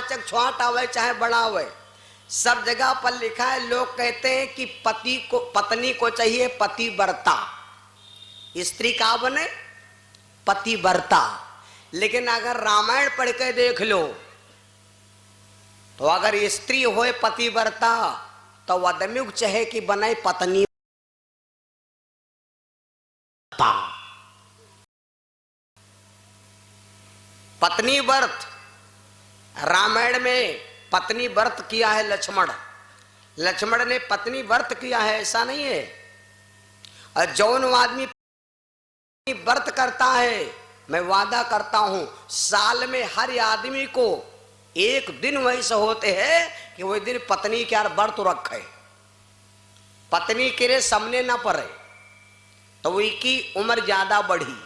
वाचक छोटा आवे चाहे बड़ा आवे, सब जगह पर लिखा है। लोग कहते हैं कि पत्नी को चाहिए पतिव्रता, स्त्री का बने पतिव्रता। लेकिन अगर रामायण पढ़ के देख लो तो अगर स्त्री होए पतिव्रता तो आदमी को चाहे कि बने पत्नी। पत्नी व्रत रामायण में पत्नी व्रत किया है लक्ष्मण। लक्ष्मण ने पत्नी व्रत किया है, ऐसा नहीं है। और जौन आदमी व्रत करता है, मैं वादा करता हूं साल में हर आदमी को एक दिन वैसे होते हैं कि वही दिन पत्नी के यार व्रत रखे, पत्नी के सामने ना पड़े तो वही की उम्र ज्यादा बढ़ी।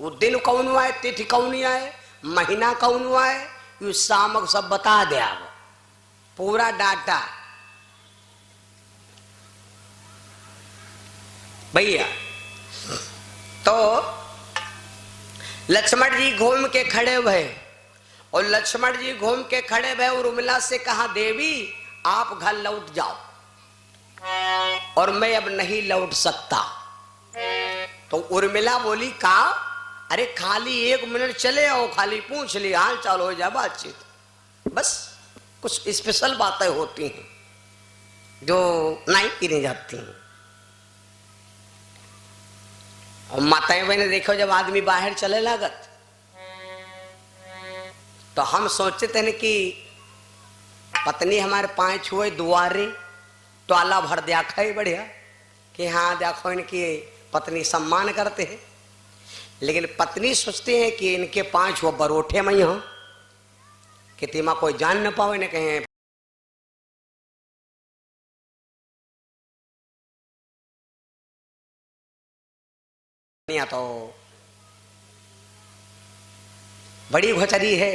वो दिन कौन आए, तिथि कौन आए, महीना कौन आए, यू सामक सब बता दे आप पूरा डाटा भैया। तो लक्ष्मण जी घूम के खड़े हुए और लक्ष्मण जी घूम के खड़े हुए और उर्मिला से कहा देवी आप घर लौट जाओ और मैं अब नहीं लौट सकता। तो उर्मिला बोली का अरे खाली 1 मिनट चले आओ, खाली पूछ ली हाल चाल हो जाए बातचीत, बस कुछ स्पेशल बातें होती हैं जो नहीं की नहीं जाती हैं। और माताएं बहने देखो जब आदमी बाहर चले लागत तो हम सोचते थे कि पत्नी हमारे 5 छुए दुआरे तो आला भर देखा ही बढ़िया कि हाँ देखो इनकी पत्नी सम्मान करते हैं। लेकिन पत्नी सोचते हैं कि इनके 5 वो बरोठे में हो कि तीमा कोई जान न पावे, न कहें तो बड़ी घोचरी है।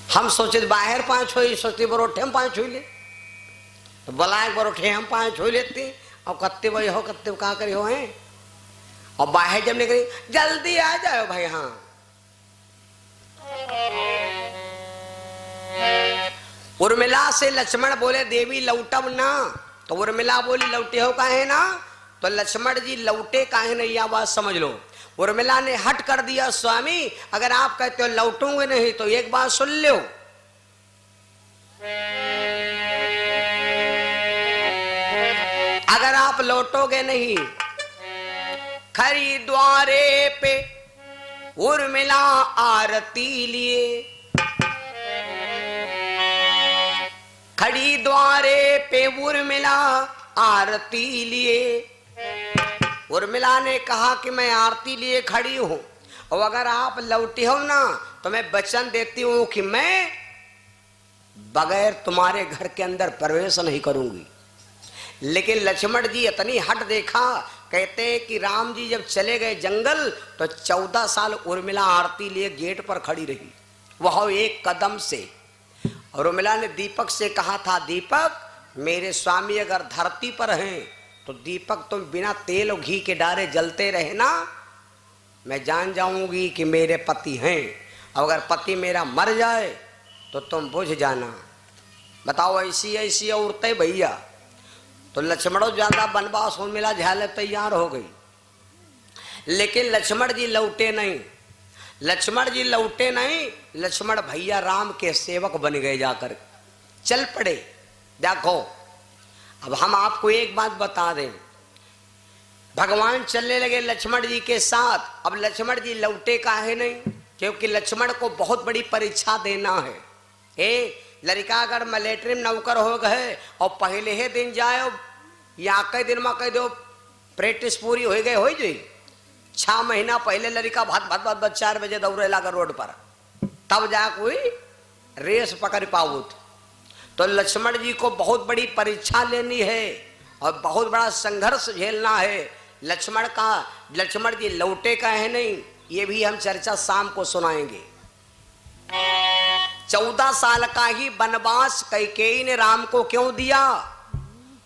हम सोचे बाहर 5 हुई, सोचते बरोठे हम 5 हुई ले तो बोलाए बरोठे हम 5 हुई लेते और कत्ते वही हो कत्ते कहा करे हो हैं। और बाहर जब निकली जल्दी आ जाओ भाई। हाँ उर्मिला से लक्ष्मण बोले देवी लौटब ना, तो उर्मिला बोली लौटे हो काहे ना, तो लक्ष्मण जी लौटे काहे ना यह बात समझ लो। उर्मिला ने हट कर दिया स्वामी अगर आप कहते हो लौटूंगे नहीं तो एक बात सुन लो, अगर आप लौटोगे नहीं खरीद्वारे पे उर्मिला आरती लिए, खड़ी द्वारे पे उर्मिला आरती लिए। उर्मिला ने कहा कि मैं आरती लिए खड़ी हूं और अगर आप लौटे हो ना तो मैं वचन देती हूं कि मैं बगैर तुम्हारे घर के अंदर प्रवेश नहीं करूंगी। लेकिन लक्ष्मण जी इतनी हट देखा, कहते हैं कि राम जी जब चले गए जंगल तो 14 साल उर्मिला आरती लिए गेट पर खड़ी रही, वह 1 कदम से। और उर्मिला ने दीपक से कहा था दीपक मेरे स्वामी अगर धरती पर हैं तो दीपक तुम बिना तेल और घी के डारे जलते रहे ना, मैं जान जाऊंगी कि मेरे पति हैं। अगर पति मेरा मर जाए तो तुम बुझ जाना। बताओ ऐसी ऐसी औरतें भैया। तो लक्ष्मणों ज्यादा वनवास उर्मिला झेले तैयार हो गई, लेकिन लक्ष्मण जी लौटे नहीं। लक्ष्मण जी लौटे नहीं, लक्ष्मण भैया राम के सेवक बन गए, जाकर चल पड़े। देखो अब हम आपको एक बात बता दें, भगवान चलने लगे लक्ष्मण जी के साथ। अब लक्ष्मण जी लौटे काहे नहीं, क्योंकि लक्ष्मण को बहुत बड़ी परीक्षा देना है। लड़का अगर मिलिट्री में नौकर हो गए और पहले ही दिन जाए या कई दिन में कह दो प्रैक्टिस पूरी हो गई हो जाए, 6 महीना पहले लड़का भात 4 बजे दौड़े लगा रोड पर, तब जा कोई रेस पकड़ पाओ। तो लक्ष्मण जी को बहुत बड़ी परीक्षा लेनी है और बहुत बड़ा संघर्ष झेलना है। लक्ष्मण जी लौटे का है नहीं, ये भी हम चर्चा शाम को सुनाएंगे। 14 साल का ही वनवास कैकेयी ने राम को क्यों दिया,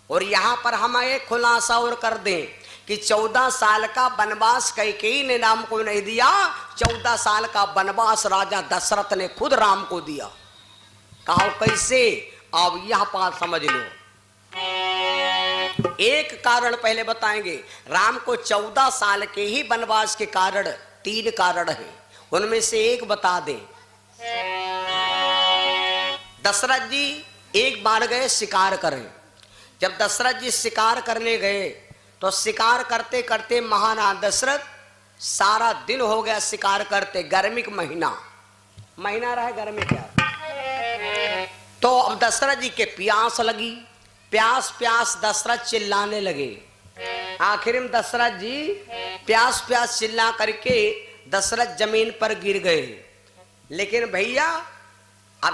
और यहां पर हम एक खुलासा और कर दें कि 14 साल का वनवास कैकेयी ने राम को नहीं दिया, 14 साल का वनवास राजा दशरथ ने खुद राम को दिया। कहा कैसे? अब यह बात समझ लो। एक कारण पहले बताएंगे। राम को 14 साल के ही वनवास के कारण 3 कारण है, उनमें से एक बता दें। दशरथ जी एक बार गए शिकार करें। जब दशरथ जी शिकार करने गए तो शिकार करते करते महाराज दशरथ सारा दिन हो गया शिकार करते। गर्मी का महीना रहा, गर्मी क्या। तो अब दशरथ जी के प्यास लगी, प्यास प्यास दशरथ चिल्लाने लगे। आखिर में दशरथ जी प्यास प्यास चिल्ला करके दशरथ जमीन पर गिर गए। लेकिन भैया अब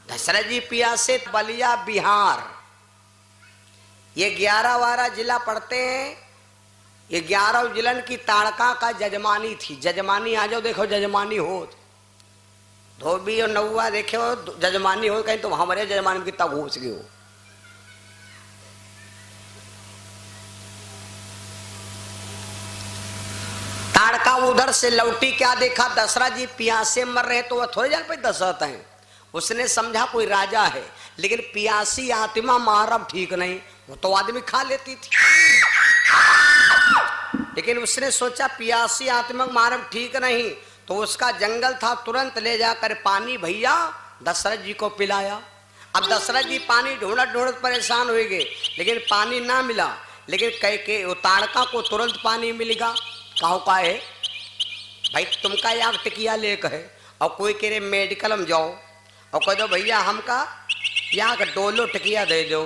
दशरथ जी प्यासे बलिया बिहार, ये 11-12 जिला पड़ते हैं। ये 11 जिलन की ताड़का का जजमानी थी। जजमानी आ जाओ, देखो जजमानी हो, धोबी और नौवा देखे हो जजमानी हो कहीं, तो हमारे जजमानी में कितना घुस गए हो। ताड़का उधर से लौटी, क्या देखा दशरथ जी प्यासे मर रहे। तो वह थोड़े जान पे दशरथ हैं, उसने समझा कोई राजा है, लेकिन प्यासी आत्मा मारब ठीक नहीं, वो तो आदमी खा लेती थी। लेकिन उसने सोचा प्यासी आत्मा मारब ठीक नहीं, तो उसका जंगल था, तुरंत ले जाकर पानी भैया दशरथ जी को पिलाया। अब दशरथ जी पानी ढूंढत ढूंढत परेशान हो गए, लेकिन पानी ना मिला। लेकिन कह के वो ताड़का को तुरंत पानी मिलेगा। कहो का है भाई, तुमका याग टिकिया ले कहे, और कोई कह रहे मेडिकल में जाओ, और कह दो भैया हमका याग डोलो टिकिया दे दो।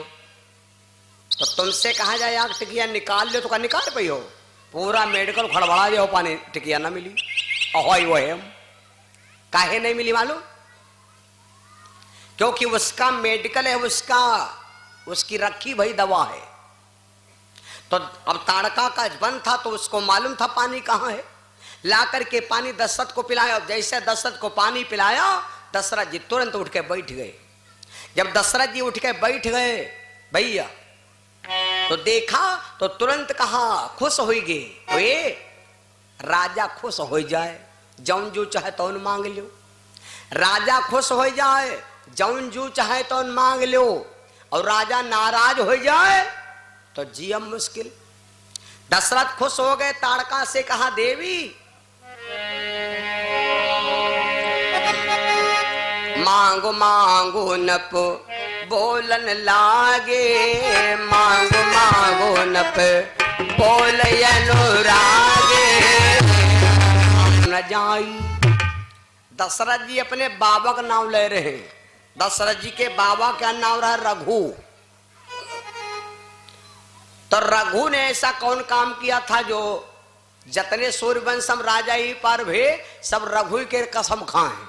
तो तुमसे कहा जाए याग टिकिया निकाल लो, तो क्या निकाल पाई हो? पूरा मेडिकल खड़बड़ा जाओ, पानी टिकिया ना मिली। अहोई वो है, काहे नहीं मिली मालूम? क्योंकि उसका मेडिकल है, उसकी रखी भाई दवा है। तो अब ताड़का का बंद था, तो उसको मालूम था पानी कहाँ है। ला करके पानी दशरथ को पिलाया। जैसे दशरथ को पानी पिलाया, दशरथ जी तुरंत उठ के बैठ गए। जब दशरथ जी उठ के बैठ गए भैया, तो देखा तो तुरंत कहा खुश हो गए। वे राजा खुश हो जाए, जौन जो चाहे तो मांग लो। राजा खुश हो जाए, जौन जो चाहे तो मांग लो। और राजा नाराज हो जाए तो जियम मुश्किल। दशरथ खुश हो गए, ताड़का से कहा देवी मांगो मांगो नप बोलन लागे, मांगो मांगो नप बोल अनुरागे न जाई। दशरथ जी अपने बाबा का नाम ले रहे हैं। दशरथ जी के बाबा का नाम रहा रघु। तो रघु ने ऐसा कौन काम किया था जो जतने सूर्यवंशम राजा ही पर भे सब रघु के कसम खाए।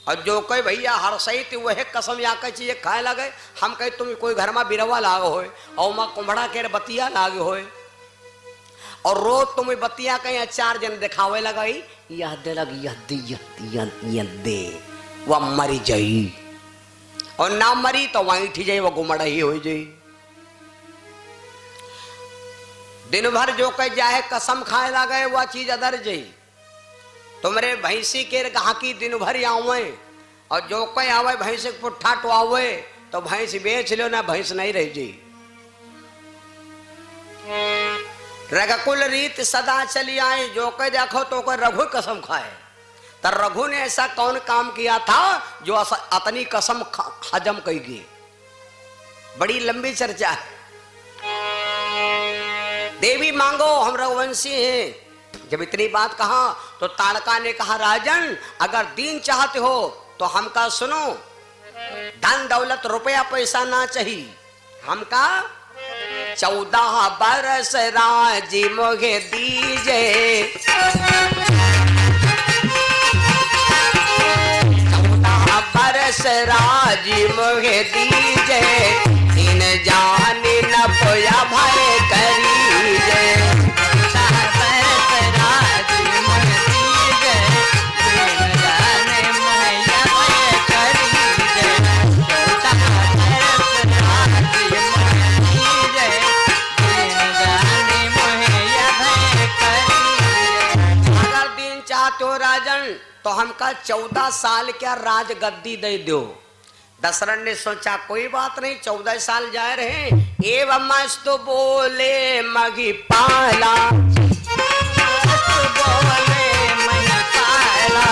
और जो कोई भैया हर सही थी वह कसम या कई चीजें खाए लगे। हम कहे तुम कोई घर में बिरवा लागे होए और माँ कुम्भड़ा के बतिया लागे होए, और रोज तुम्हें बतिया कहीं 4 जन दिखावे लगाई, यह दे लगी यह दे वह मरी जाई, और ना मरी तो वहीं ठी जाई, वह गुमड़ा ही हो जाई। दिन भर जो कह जाए कसम खाए लगे वह चीज अदर जाई। तुमरे भैंसी के गाहकी दिन भर आवे, और जो कोई आवे भैंस पुट्ठा टुआवे तो भैंस बेच लो ना, भैंस नहीं रह जी। रघुकुल रीत सदा चली आए, जो कोई देखो तो कोई रघु कसम खाए। तो रघु ने ऐसा कौन काम किया था जो अतनी कसम हजम कही गई। बड़ी लंबी चर्चा है। देवी मांगो हम रघुवंशी हैं। जब इतनी बात कहा तो ताड़का ने कहा राजन अगर दीन चाहते हो तो हमका सुनो, धन दौलत रुपया पैसा ना चाहिए, हमका 14 बरस राजी मोगे दीजे, 14 बरस राजी मोगे दीजे, इन जानी न पोया भय करीजे, बोलन तो हमका 14 साल क्या राज गद्दी दे दो। दशरथ ने सोचा कोई बात नहीं, 14 साल जाए रहे। एवं मस्तु बोले मगी पाला, बोले मगी पाला,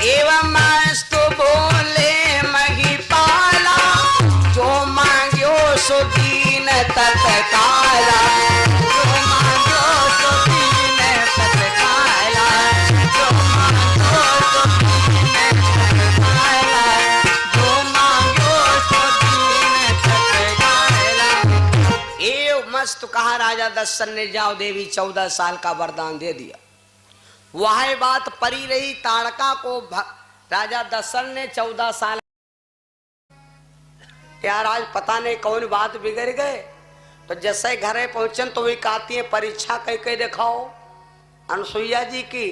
एवं मस्तु बोले मगी पाला, जो मांग्यो सो दीन तत्काला, जो मांग्यो सो दीन तत्काला, जो मांग्यो सो दीन तत्काला, जो मांग्यो सो दीन तत्काला। ए मस्त कहा राजा दशरथ ने, जाओ देवी 14 साल का वरदान दे दिया। वह बात परी रही ताड़का को। राजा दशरथ ने 14 साल यार आज पता नहीं कौन बात बिगड़ गए। तो जैसे घरे पहुंचन तो वही कहती है परीक्षा कह के दिखाओ अनुसुईया जी की।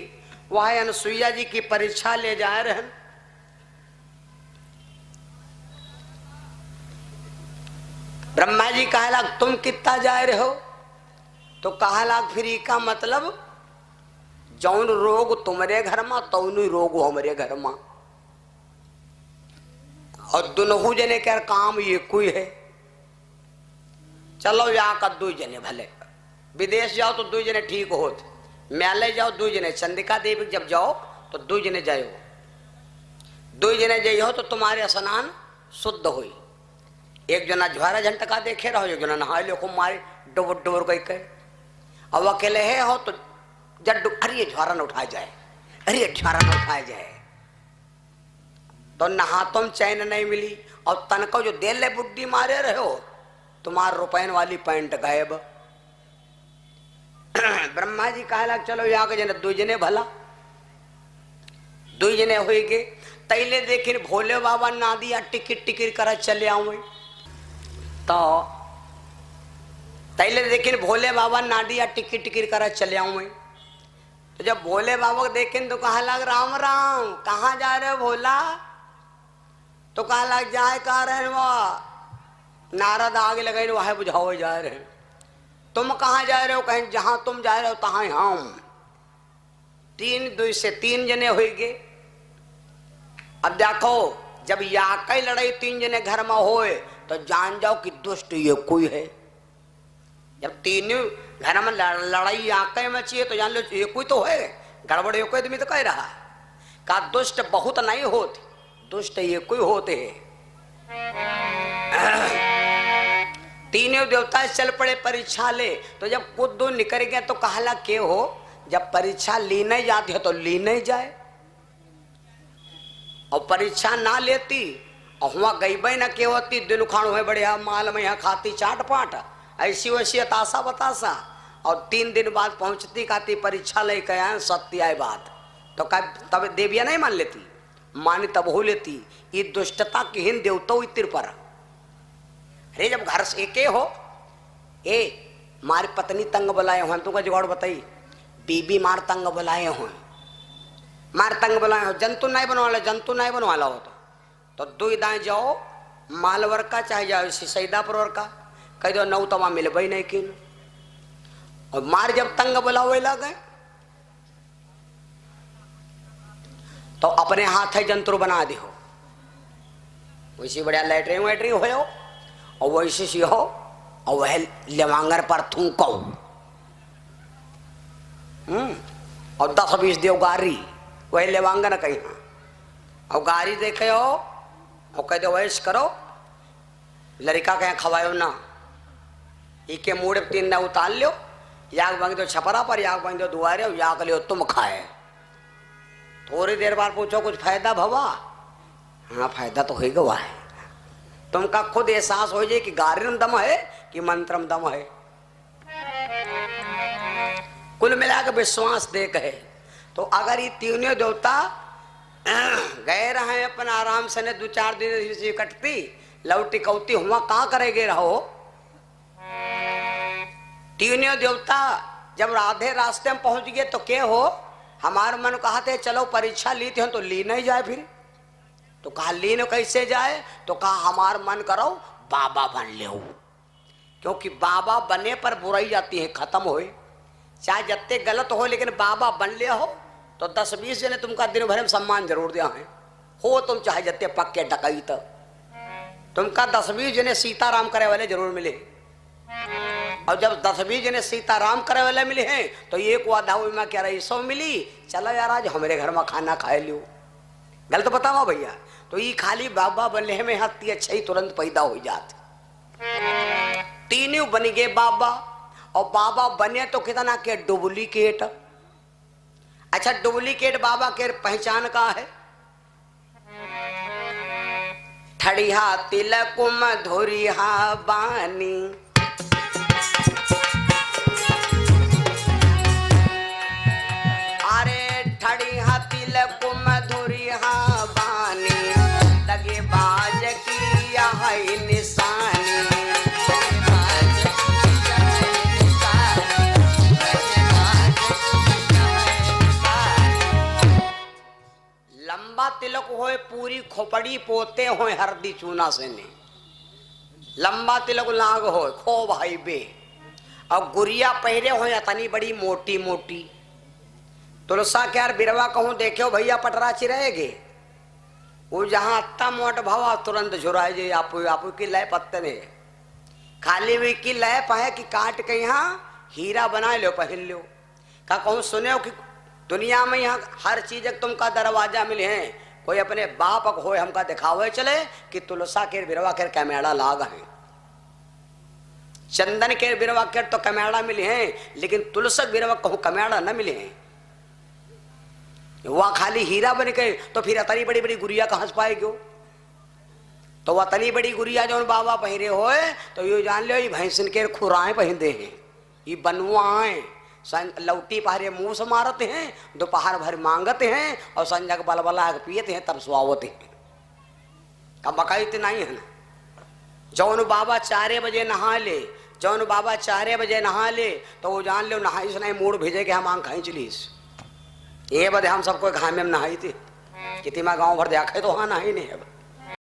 वह अनुसुईया जी की परीक्षा ले जा रहे हैं। ब्रह्मा जी कहा लाग तुम कितना जा रहे हो? तो कहा लाग फिर का मतलब जौन रोग तुम्हारे घर में तौन रोग हमारे घर में, और दोनों जने क्या काम ये कोई है। चलो यहाँ का 2 जने भले, विदेश जाओ तो 2 जने ठीक होते, म्यालय जाओ 2 जने, चंडिका देवी जब जाओ तो 2 जने जाओ, 2 जने जाइ हो तो तुम्हारे स्नान शुद्ध हुई। एक जना ज्वारा झंटका देखे रहो, एक जना नहा लो खूब मारे डोबर डोबर कह के। अब अकेले है हो तो जड्डू अरे ज्वारा न उठाया जाए, अरे ज्वारा न उठाया जाए, तो नहा तुम चैन नहीं मिली। और तन को जो दिल ले बुड्ढी मारे रहे हो, तुम्हार रुपयन वाली पैंट गायब। ब्रह्मा जी कहा लग चलो यहाँ के जने 2 जने भला, 2 जने हुई गे। तैले देखिन भोले बाबा ना दिया टिकट टिकट कर चले आऊ। तो तैले देखिन भोले बाबा ना दिया टिकट टिकट कर चले आऊ। तो जब भोले बाबा को देखें तो कहा लग राम राम कहाँ जा रहे हो भोला? तो कहा लग जाए कहा रहे वह नारद आगे लगे वह बुझाओ जा रहे। तुम कहाँ जा रहे हो? कहीं जहां तुम जा रहे हो तहां हम। 2 से 3 जने हुई गे। अब देखो जब या कई लड़ाई 3 जने घर में होए तो जान जाओ कि दुष्ट ये कोई है। जब 3 घर में लड़ाई आके मची है तो जान लो ये कोई तो है, गड़बड़ ये कोई आदमी तो कह रहा का दुष्ट बहुत नहीं होते, दुष्ट ये कोई होते हैं। 3 देवता चल पड़े परीक्षा ले। तो जब कुछ दूर निकल गए तो कहला के हो जब परीक्षा ली नहीं जाती हो तो ली नहीं जाए, और परीक्षा ना लेती और वहां गई भाई ना के होती दिन उखाड़ हुए बढ़िया माल में यहाँ खाती चाट पाट ऐसी वैसी तासा बतासा, और 3 दिन बाद पहुंचती कहती परीक्षा लेके आए सत्य आए बात। तो तब देविया नहीं मान लेती, मानी तब हो लेती। ये दुष्टता की हिंद देवतो इतिर पर। अरे जब घर से के हो ए मारी पत्नी तंग बुलाए हो, तुमको जुगाड़ बताई बीबी मार तंग बुलाए हो, मार तंग बुलाए हो, जंतु नहीं बनवा, जंतु नहीं बनवा लो तो 2 दाएं जाओ मालवर का चाहे जाओ सैदापुर का कह दो नौ तवा मिलबे नहीं किन। और मार जब तंग बुलावे लगे तो अपने हाथ है जंतु बना दे हो, वैसी बढ़िया लैटरिंग वैटरिंग हो और वैसे सी हो और वह लेवांगर पर थूको और 10-20 देव गारी वह लेवांगन कहीं और गारी देखे हो और कह दो वैस करो लड़का कहीं खवायो ना इके मूड 3 ना उतार लो, याग बांध दो छपरा पर, याग बांध दो दुआरे, याग लियो तुम खाए। थोड़ी देर बाद पूछो कुछ फायदा भवा? हाँ फायदा तो हो गया है। तुमका खुद एहसास हो जाए कि गारिम दम है कि मंत्रम दम है। कुल मिलाकर विश्वास दे कहे तो अगर ये 3 देवता गए रहे अपन आराम से ने 2-4 दिन से कटती लौटी कौती हुआ कहाँ करेगे रहो। 3 देवता जब राधे रास्ते में पहुंच गए तो क्या हो हमारे मन कहते चलो परीक्षा ली थी तो ली नहीं जाए। फिर तो कहा लीन कैसे जाए? तो कहा हमार मन करो बाबा बन ले, क्योंकि बाबा बने पर बुराई जाती है खत्म होए, चाहे जत्ते गलत हो लेकिन बाबा बन ले हो तो 10-20 जने तुमका दिन भर में सम्मान जरूर दिया है हो, तुम चाहे जत्ते पक्के डकई तो तुमका 10-20 जने सीताराम करे वाले जरूर मिले। और जब 10-20 जने सीताराम करे वाले मिले हैं तो एक वादा हुई मैं कह रही 100 मिली, चलो यार आज हमारे घर में खाना खाए लियो। गलत बतावा भैया, तो ये खाली बाबा बनने में हत्ती अच्छा ही तुरंत पैदा हो जाते। तीनों बन गए बाबा, और बाबा बने तो कितना के डुप्लीकेट। अच्छा डुप्लीकेट बाबा के पहचान का है, ठड़िया तिलक मधुरिया बानी, अरे ठड़िया तिलक मधुरिया बानी, लगे बाज की यह निशानी। लंबा तिलक होए पूरी खोपड़ी पोते होए हरदी चूना से ने, लंबा तिलक लाग होए खो भाई बे, और गुड़िया पहरे होए अतनी बड़ी मोटी मोटी। तुलसा के यार बिरवा कहूं देखो भैया पटरा चिरहेगे, वो जहां अत्ता मोट भावा तुरंत झुराए जे आपू की लय पत्ते ने, खाली हुई की लय पाए कि काट के यहाँ हीरा बना लो पहन लो। का कहूं सुने हो कि दुनिया में यहाँ हर चीज तुमका दरवाजा मिले हैं, कोई अपने बाप हो हमका दिखावे चले कि तुलसा के बिरवा के कैमेरा लाग है, चंदन के बिरवा के तो कैमेरा मिले हैं, लेकिन तुलसा बिरवा कहूँ कैमेरा न मिले हैं। वह खाली हीरा बन के तो फिर अतनी बड़ी बड़ी गुड़िया कहाँ से पाएगी। तो वह अतनी बड़ी गुड़िया जो बाबा पहरे होए तो ये जान लो ये भैंसन के खुराएं पहनते हैं, ये बनवाएं लौटी पहरे मुंह से मारते हैं, दोपहर भर मांगते हैं और संजय बलबला पियते हैं तब सुहावते हैं। अब मकाई तो नहीं है ना। जौन बाबा 4 बजे नहा ले, जौन बाबा 4 बजे नहा ले तो वो जान लो नहाई से नहीं मूड भेजे के हम आंख खाई चलीस। ये बदे हम सबको घाम में नहाई थी, कितनी गाँव भर देखा तो हाँ नहाई नहीं है।